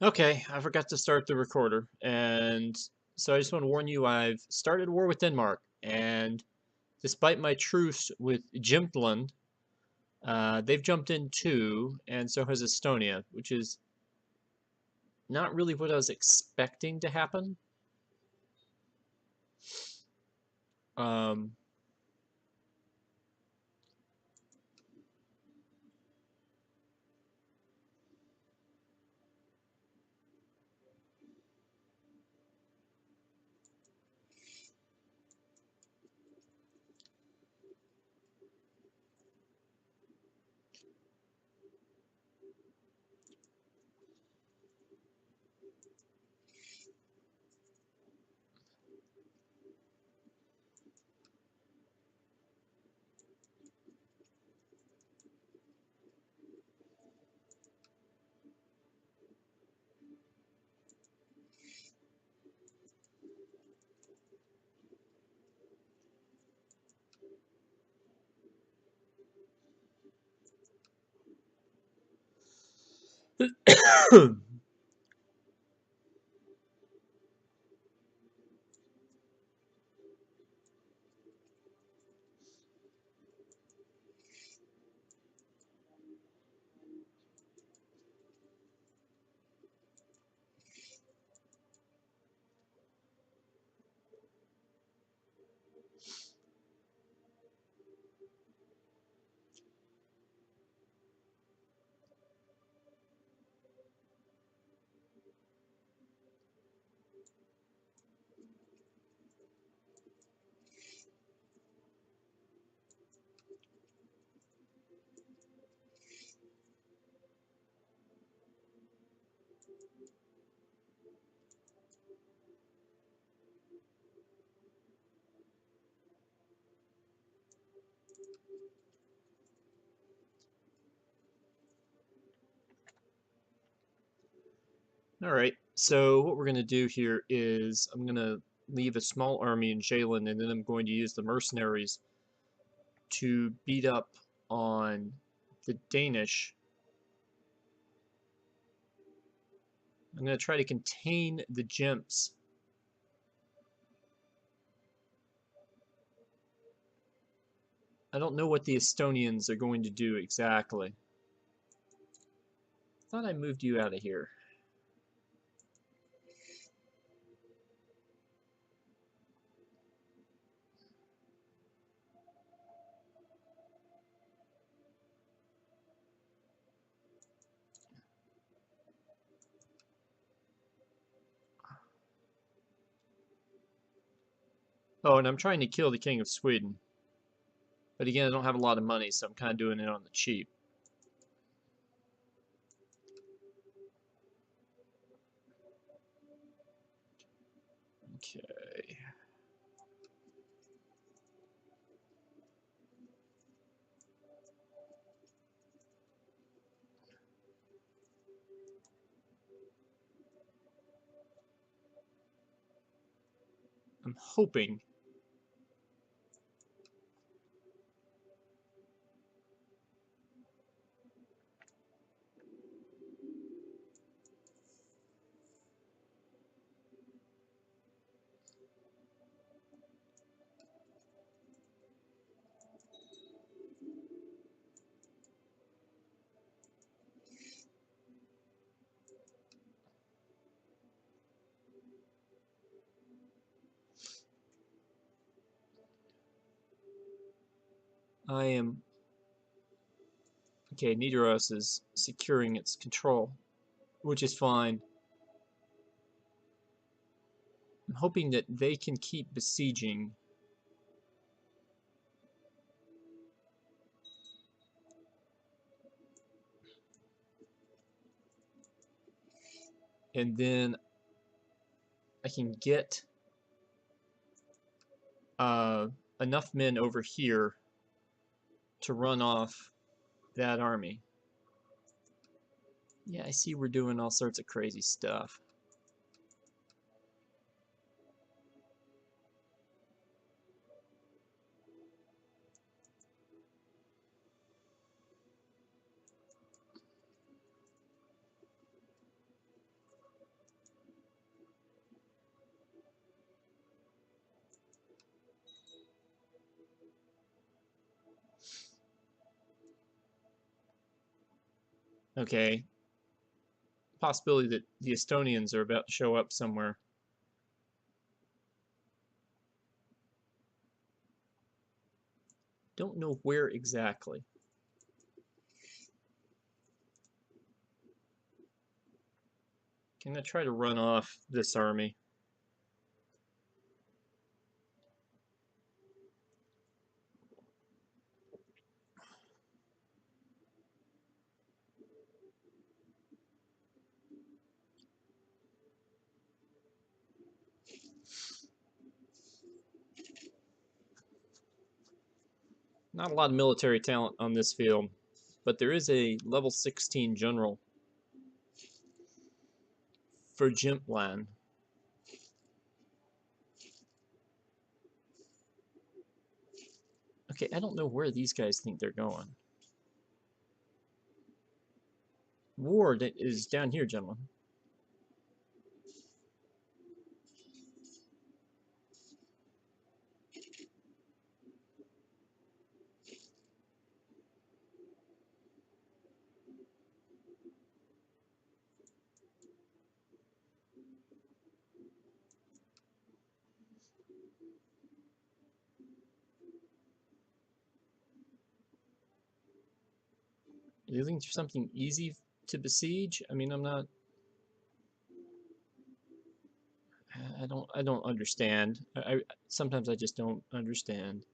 Okay, I forgot to start the recorder, and so I just want to warn you I've started a war with Denmark, and despite my truce with Jymtland, they've jumped in too, and so has Estonia, which is not really what I was expecting to happen. Um, all right, so what we're going to do here is I'm going to leave a small army in Sjaelland, and then I'm going to use the mercenaries to beat up on the Danish. I'm going to try to contain the Jimps. I don't know what the Estonians are going to do exactly. Thought I moved you out of here. Oh, and I'm trying to kill the King of Sweden. But again, I don't have a lot of money, so I'm kind of doing it on the cheap. Okay. I'm hoping. I am. Okay, Nidaros is securing its control, which is fine. I'm hoping that they can keep besieging. And then I can get uh, enough men over here to run off that army. Yeah, I see we're doing all sorts of crazy stuff. Okay. Possibility that the Estonians are about to show up somewhere. Don't know where exactly. I'm gonna try to run off this army. Not a lot of military talent on this field, but there is a level 16 general for Sjaelland. Okay, I don't know where these guys think they're going. Ward is down here, gentlemen. Are you looking for something easy to besiege? I mean, I'm not. I don't understand. Sometimes I just don't understand.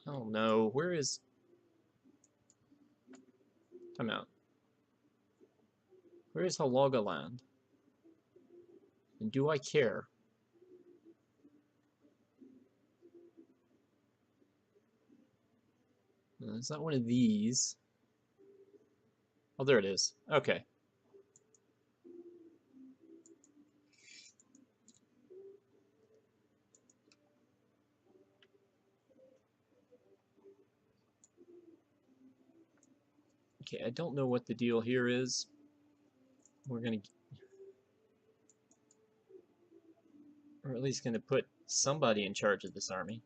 Oh no, where is... Time out. Where is Halogaland? And do I care? It's not one of these. Oh, there it is. Okay. Okay, I don't know what the deal here is. We're at least gonna put somebody in charge of this army.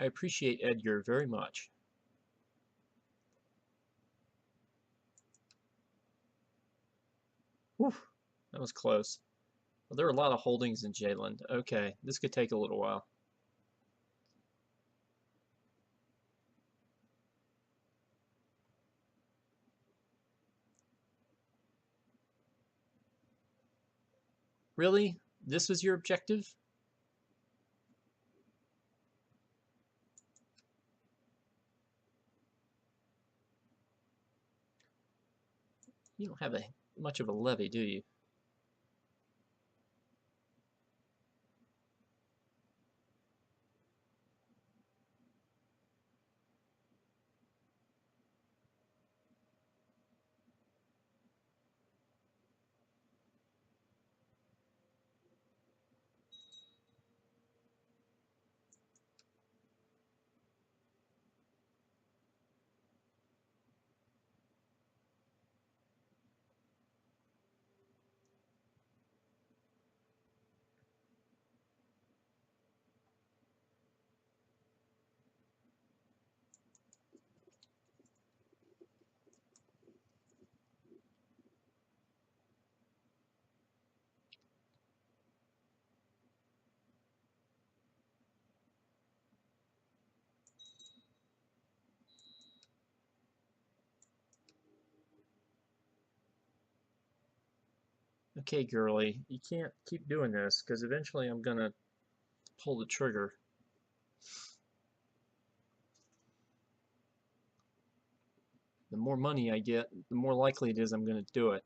I appreciate Edgar very much. Whew, that was close. Well, there are a lot of holdings in Sjaelland. Okay, this could take a little while. Really? This was your objective? You don't have much of a levy, do you? Okay, girly, you can't keep doing this, because eventually I'm gonna pull the trigger. The more money I get, the more likely it is I'm gonna do it.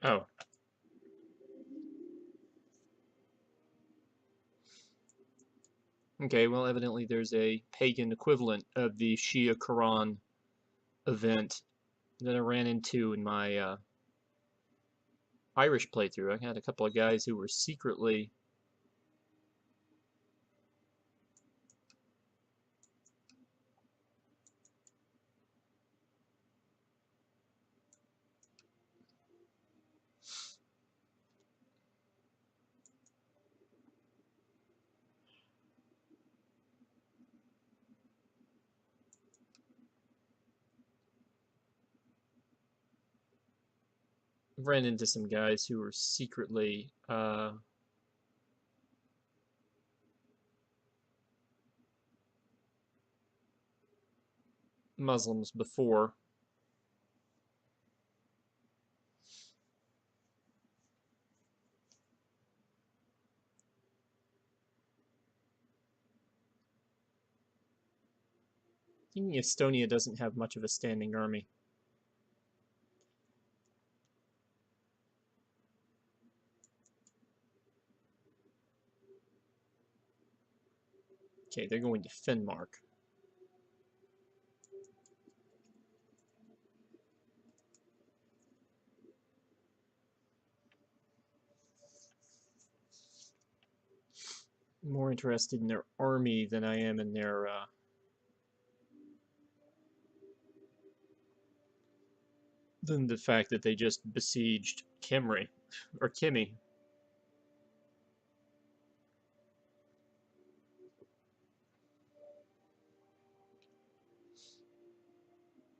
Oh. Okay, well, evidently there's a pagan equivalent of the Shia Quran event that I ran into in my Irish playthrough. I had a couple of guys who were secretly ran into some guys who were secretly Muslims before. Even Estonia doesn't have much of a standing army. Okay, they're going to Finnmark. More interested in their army than I am in their than the fact that they just besieged Kimry or Kimmy.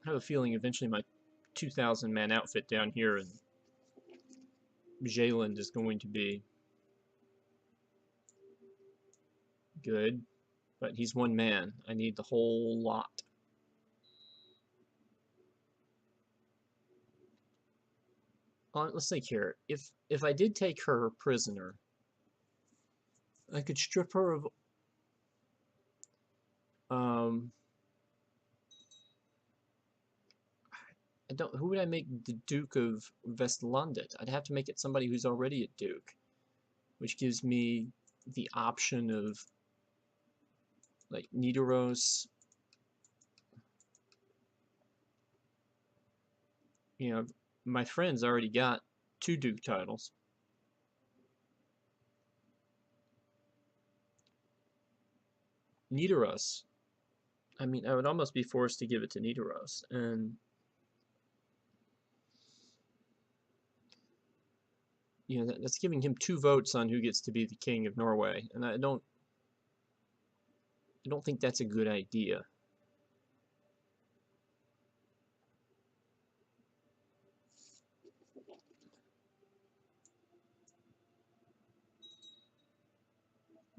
I have a feeling eventually my 2,000 man outfit down here in Sjaelland is going to be good, but he's one man. I need the whole lot. Let's think here. If I did take her prisoner, I could strip her of um I don't. Who would I make the Duke of Sjaelland? I'd have to make it somebody who's already a duke, which gives me the option of like Nidaros. You know, my friend's already got 2 duke titles. Nidaros. I mean, I would almost be forced to give it to Nidaros, and you know that's giving him 2 votes on who gets to be the king of Norway, and I don't think that's a good idea.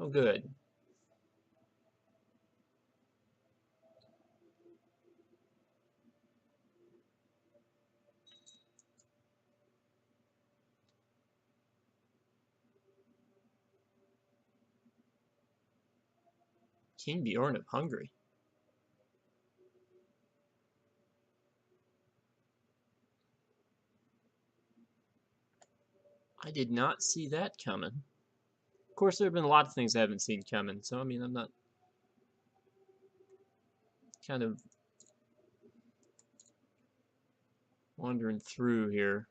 Oh, good. King Bjorn of Hungary. I did not see that coming. Of course, there have been a lot of things I haven't seen coming, so I mean, I'm not kind of wandering through here.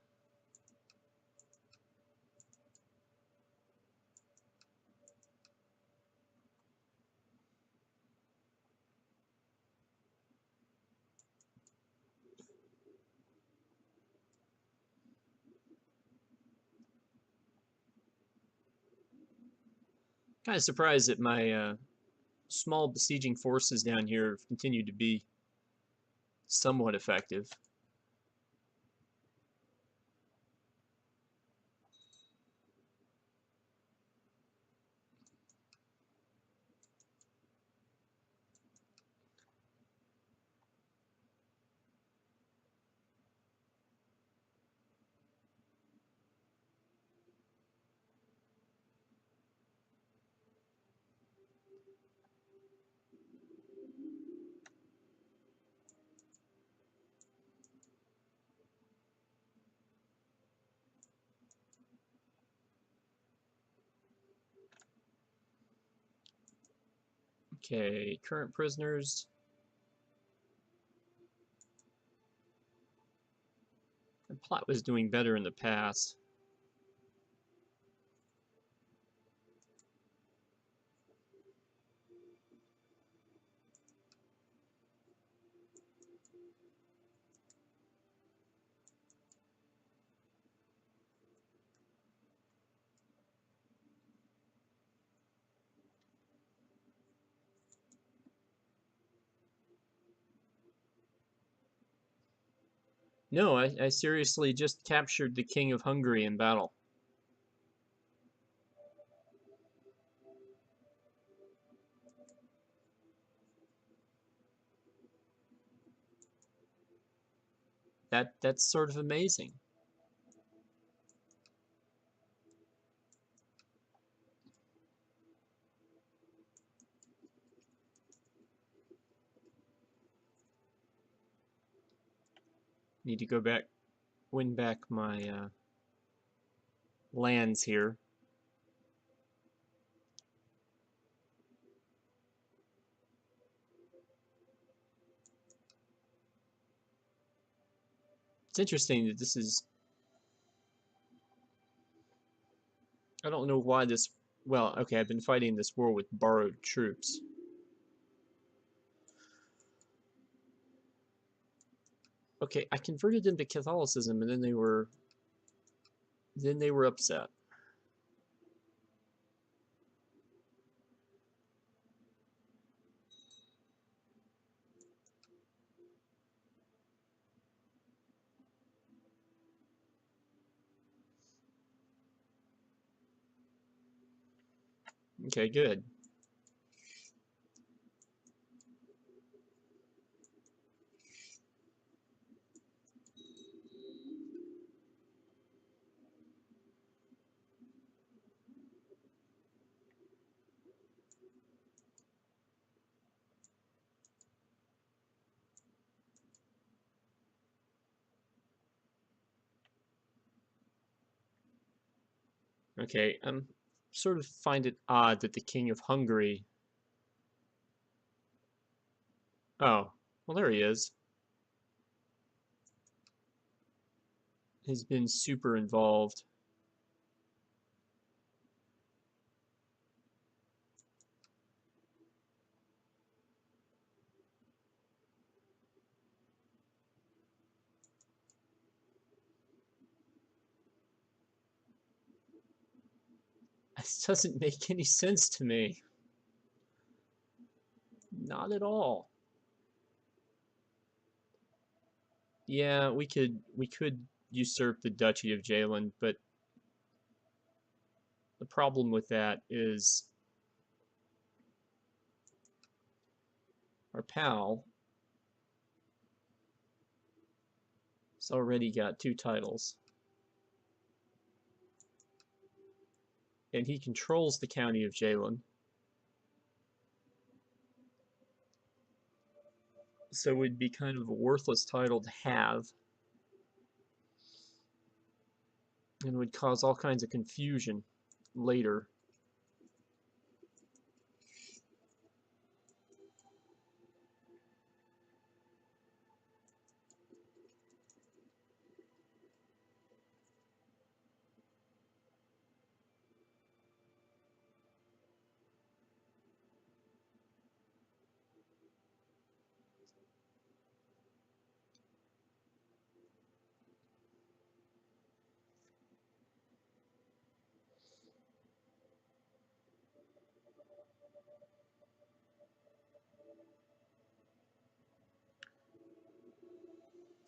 Kind of surprised that my small besieging forces down here have continued to be somewhat effective. Okay, current prisoners. The plot was doing better in the past. No, I seriously just captured the King of Hungary in battle. That's sort of amazing. Need to go back, win back my lands here. It's interesting that this is. I don't know why this. Well, okay, I've been fighting this war with borrowed troops. Okay, I converted them to Catholicism, and then they were upset. Okay, good. Okay, sort of find it odd that the King of Hungary... Oh, well there he is. Has been super involved. This doesn't make any sense to me. Not at all. Yeah, we could usurp the Duchy of Sjaelland, but the problem with that is our pal has already got 2 titles. And he controls the county of Sjaelland. So it would be kind of a worthless title to have. And would cause all kinds of confusion later.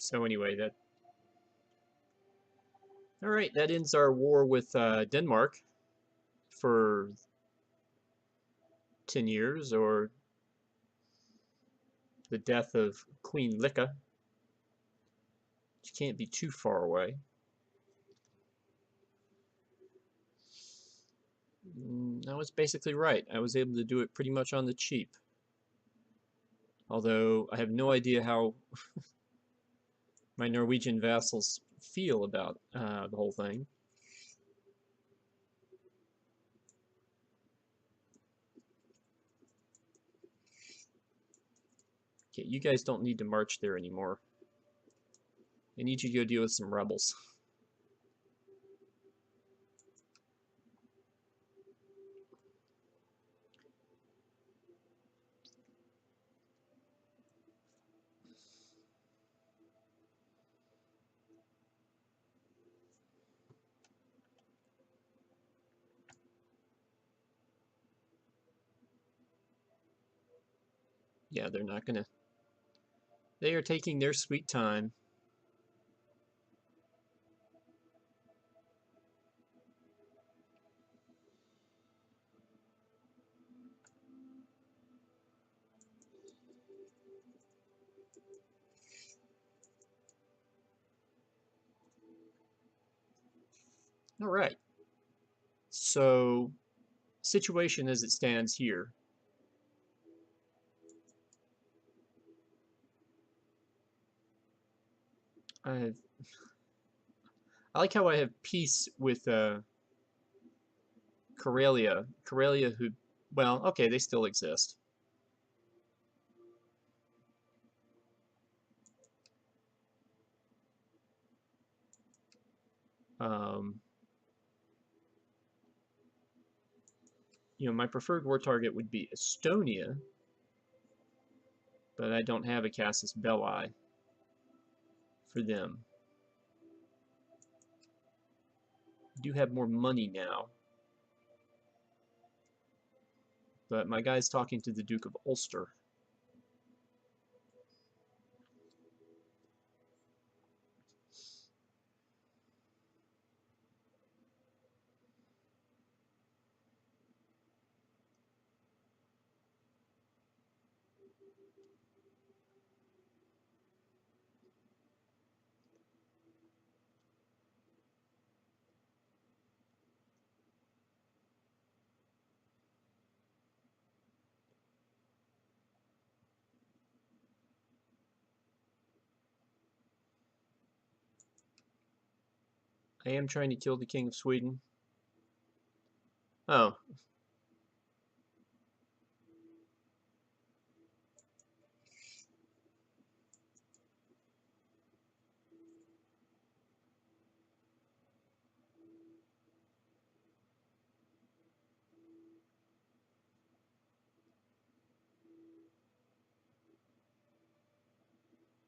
So anyway, that... Alright, that ends our war with Denmark for 10 years, or the death of Queen Lika, which can't be too far away. I was basically right. I was able to do it pretty much on the cheap. Although I have no idea how my Norwegian vassals feel about the whole thing. Okay, you guys don't need to march there anymore. I need you to go deal with some rebels. Yeah, they're not gonna... They are taking their sweet time. All right. So, situation as it stands here. I like how I have peace with Karelia. Karelia who... Well, okay, they still exist. Um, my preferred war target would be Estonia, but I don't have a Casus Belli for them. I do have more money now, but my guy's talking to the Duke of Ulster. I am trying to kill the King of Sweden. Oh.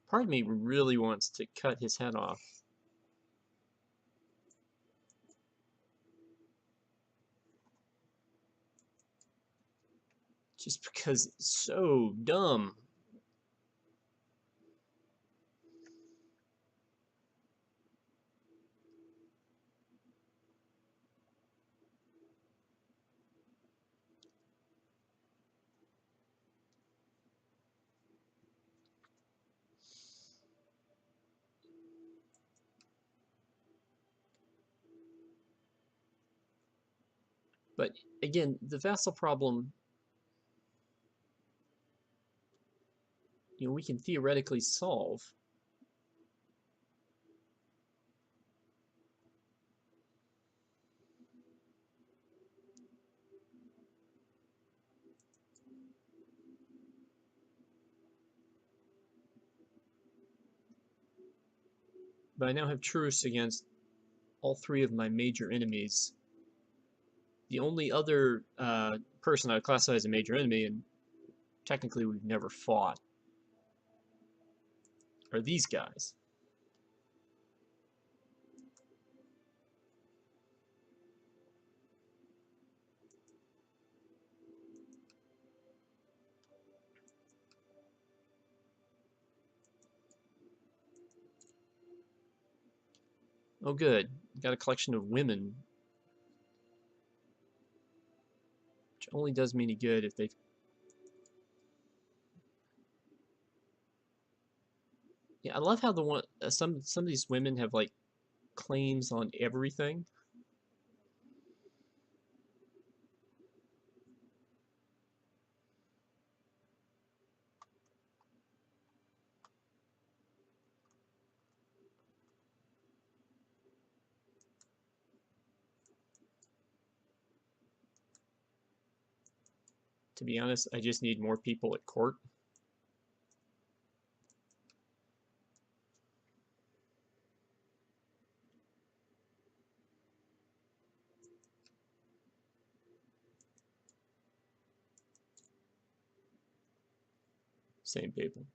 Part of me really wants to cut his head off. Just because it's so dumb. But again, the vassal problem, we can theoretically solve. But I now have truce against all three of my major enemies. The only other person I would classify as a major enemy, and technically we've never fought, are these guys. Oh good, got a collection of women. Which only does me any good if they... Yeah, I love how the one some of these women have like claims on everything. To be honest, I just need more people at court. Same people.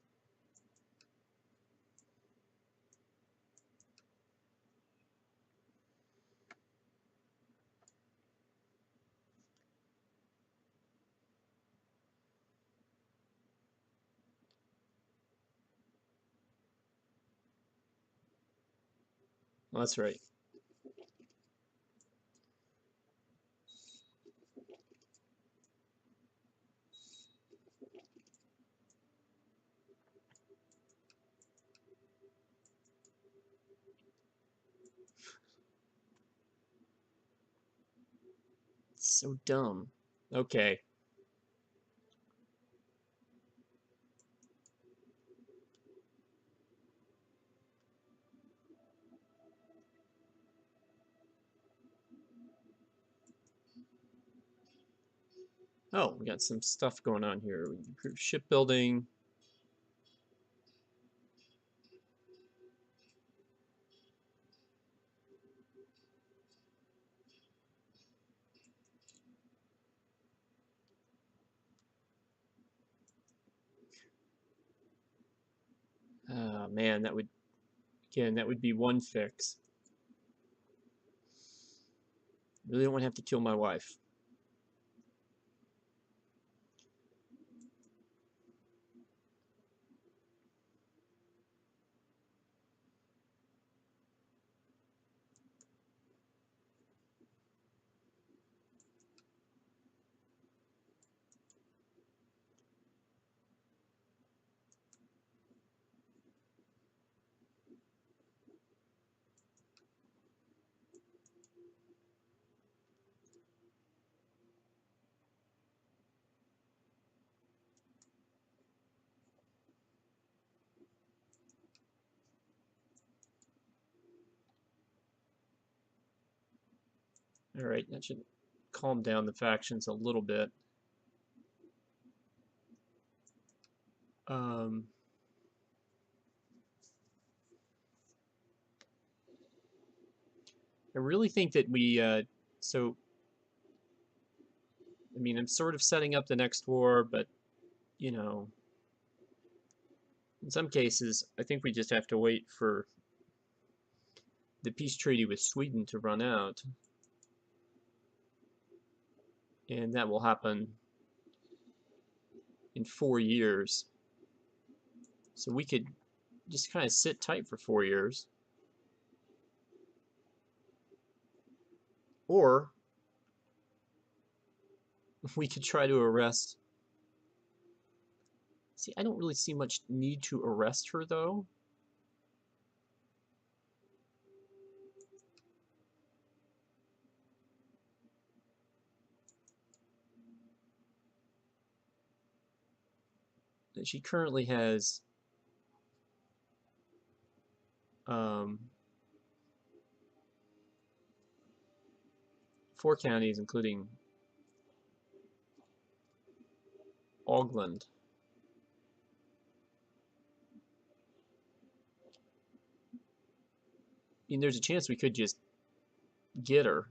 Well, that's right. It's so dumb. Okay. Oh, we got some stuff going on here. We improve shipbuilding. Oh man, that would be one fix. Really don't want to have to kill my wife. All right, that should calm down the factions a little bit. I really think that we, so, I mean, I'm sort of setting up the next war, but, you know, in some cases, I think we just have to wait for the peace treaty with Sweden to run out. And that will happen in 4 years. So we could just kind of sit tight for 4 years. Or we could try to arrest. See, I don't really see much need to arrest her, though. She currently has 4 counties, including Sjaelland. I mean, there's a chance we could just get her.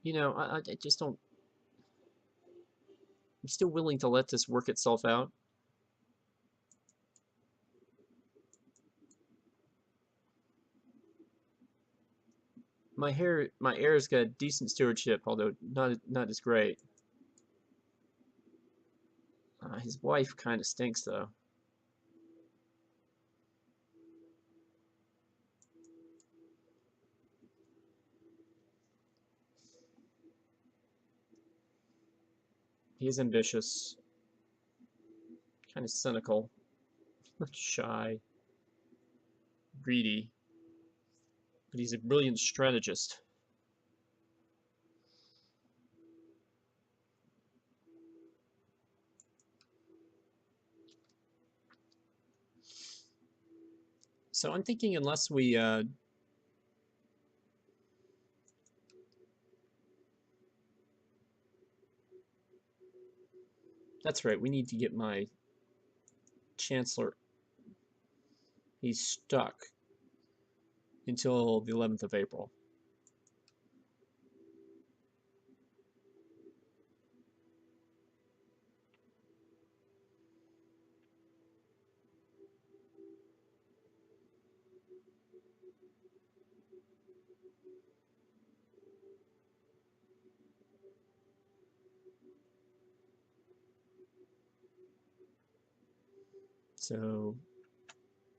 You know, I just don't. I'm still willing to let this work itself out. My heir's got decent stewardship, although not as great. His wife kind of stinks, though. He is ambitious, kind of cynical, shy, greedy, but he's a brilliant strategist. So I'm thinking unless we that's right, we need to get my chancellor. He's stuck until the 11th of April. So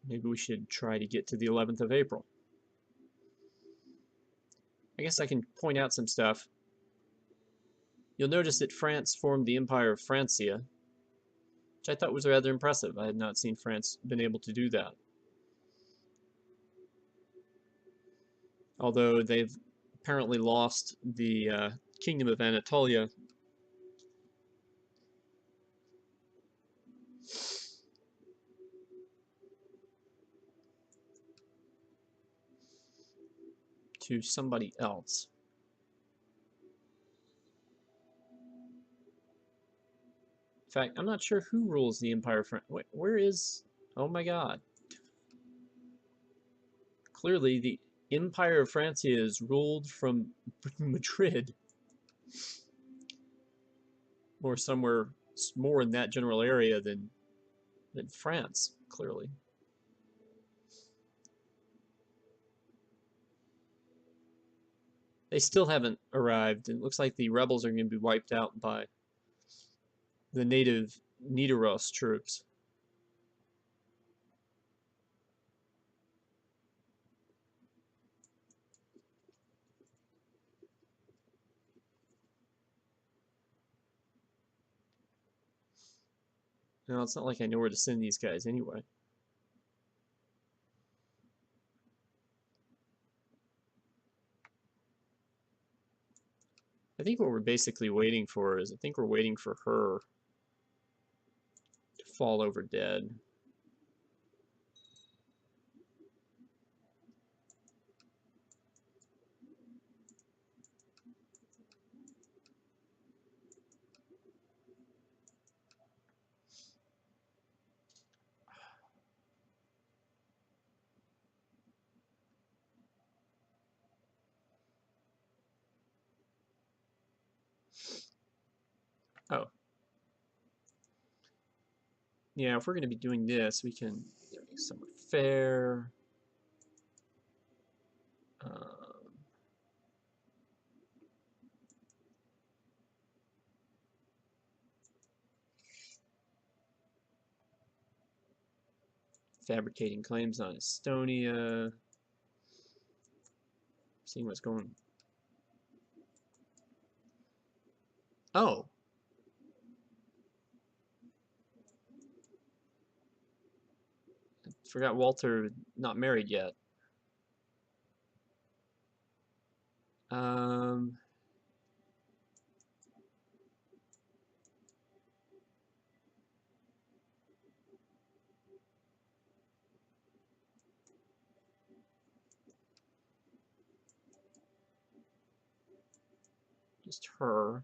maybe we should try to get to the 11th of April. I guess I can point out some stuff. You'll notice that France formed the Empire of Francia, which I thought was rather impressive. I had not seen France been able to do that. Although they've apparently lost the Kingdom of Anatolia. To somebody else. In fact, I'm not sure who rules the Empire of France. Where is... Oh my god. Clearly, the Empire of Francia is ruled from Madrid. Or somewhere more in that general area than France, clearly. They still haven't arrived. It looks like the rebels are going to be wiped out by the native Nidaros troops. No, it's not like I know where to send these guys anyway. I think what we're basically waiting for is, I think we're waiting for her to fall over dead. Oh. Yeah, if we're going to be doing this, we can make somewhat fair. Fabricating claims on Estonia. Seeing what's going. Oh. Forgot Walter not married yet. Just her.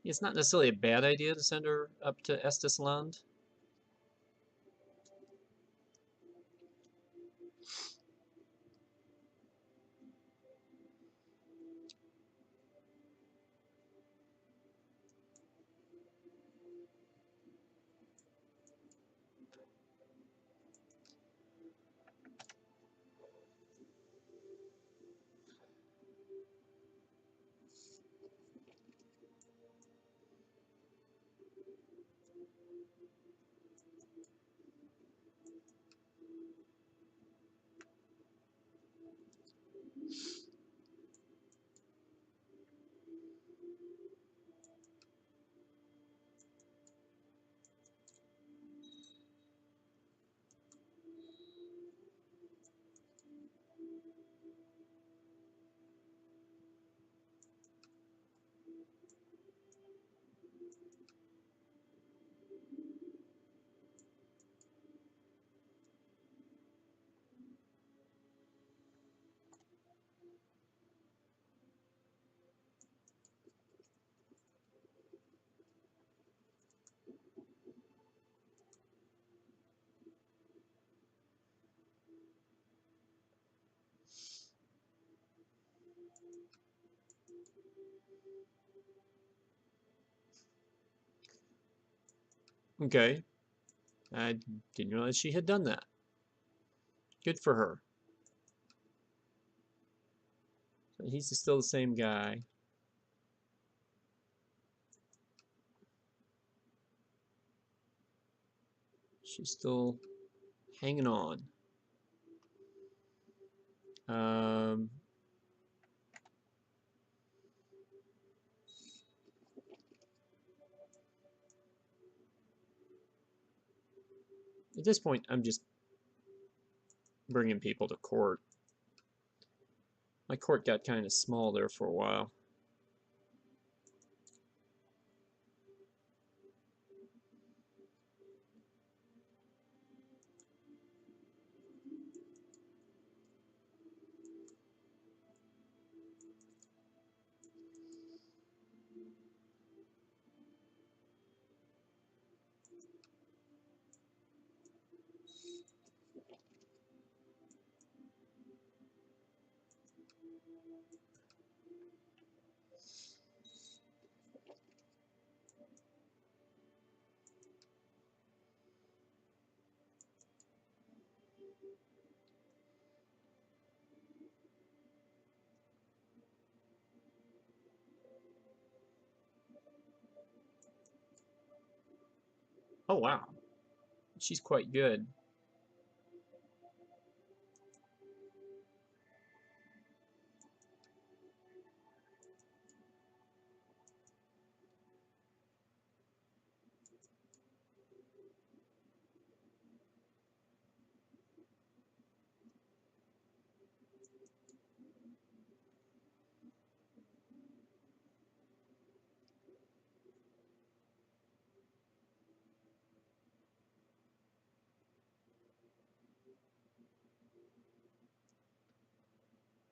It's not necessarily a bad idea to send her up to Estisland. Okay. I didn't realize she had done that. Good for her. So he's still the same guy. She's still hanging on. At this point, I'm just bringing people to court. My court got kind of small there for a while. Oh, wow. She's quite good.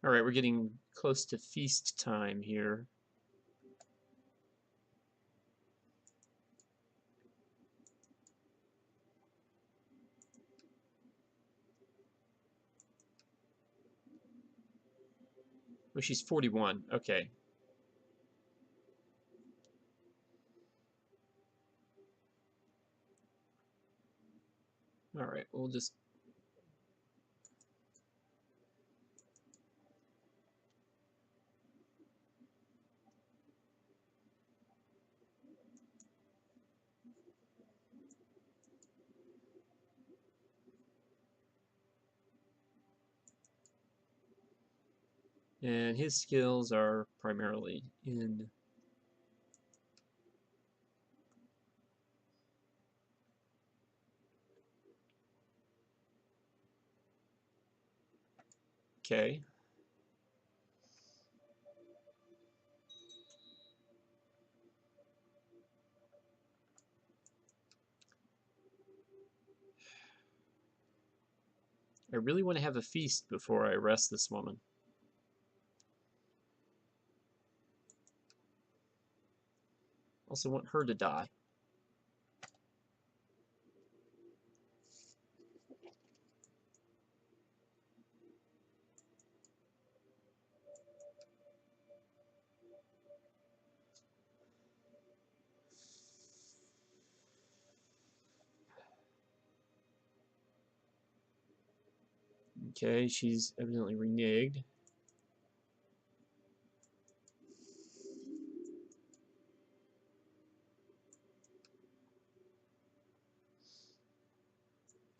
Alright, we're getting close to feast time here. Oh, she's 41. Okay. Alright, we'll just... And his skills are primarily in... Okay. I really want to have a feast before I arrest this woman. Also want her to die. Okay, she's evidently reneged.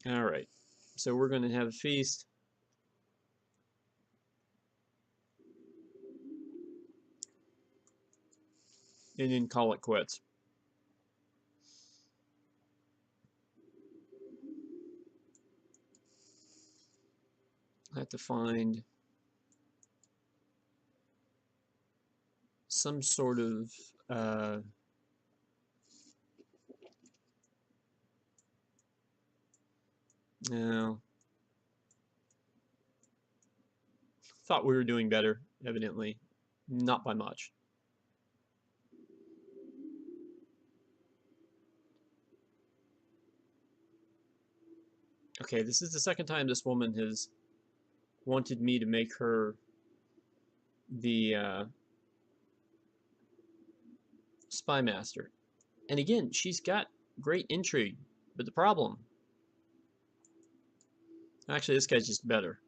Alright, so we're going to have a feast. And then call it quits. I have to find some sort of no. Thought we were doing better, evidently. Not by much. Okay, this is the second time this woman has wanted me to make her the spy master. And again, she's got great intrigue, but the problem... Actually, this guy's just better.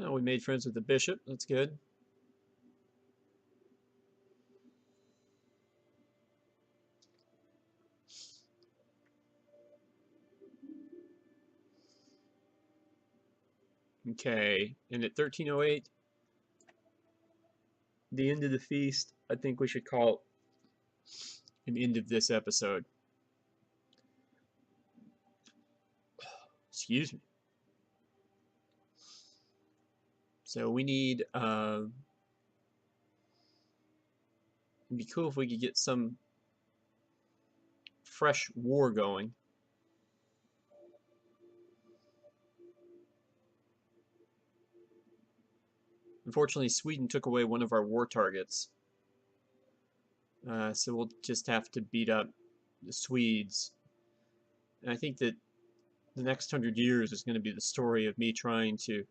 We made friends with the bishop. That's good. Okay, and at 1308, the end of the feast, I think we should call an end of this episode. Excuse me. So we need, it'd be cool if we could get some fresh war going. Unfortunately, Sweden took away one of our war targets. So we'll just have to beat up the Swedes. And I think that the next 100 years is going to be the story of me trying to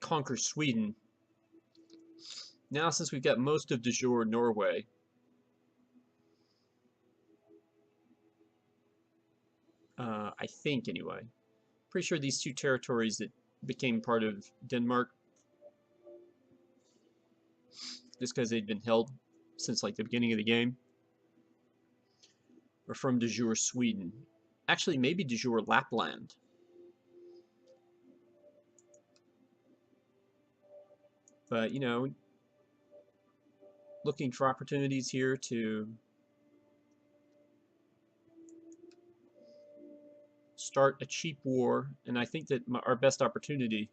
conquer Sweden. Now, since we've got most of de jure Norway, I think anyway. Pretty sure these two territories that became part of Denmark, just because they'd been held since like the beginning of the game, are from de jure Sweden. Actually, maybe de jure Lapland. But, you know, looking for opportunities here to start a cheap war, and I think that our best opportunity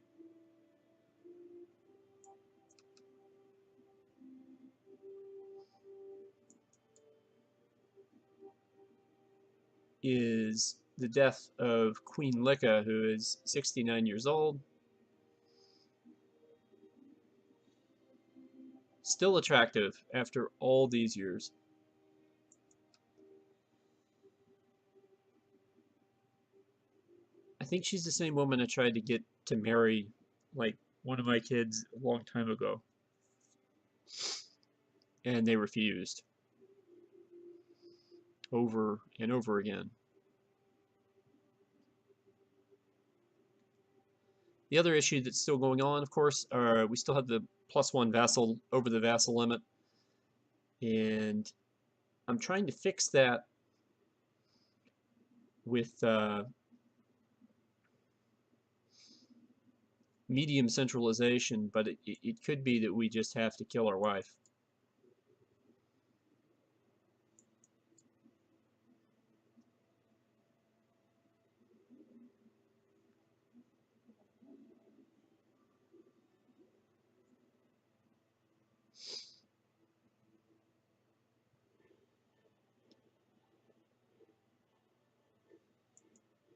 is the death of Queen Licca, who is 69 years old, still attractive after all these years. I think she's the same woman I tried to get to marry, like, one of my kids a long time ago, and they refused over and over again. The other issue that's still going on, of course, we still have the +1 vassal over the vassal limit, and I'm trying to fix that with medium centralization, but it could be that we just have to kill our wife.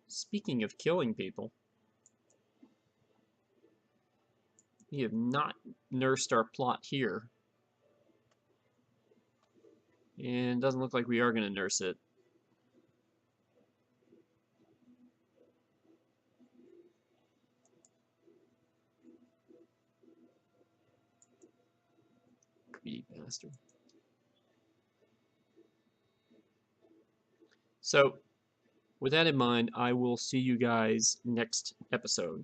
Speaking of killing people, we have not nursed our plot here, and doesn't look like we are going to nurse it. Greedy bastard. So, with that in mind, I will see you guys next episode.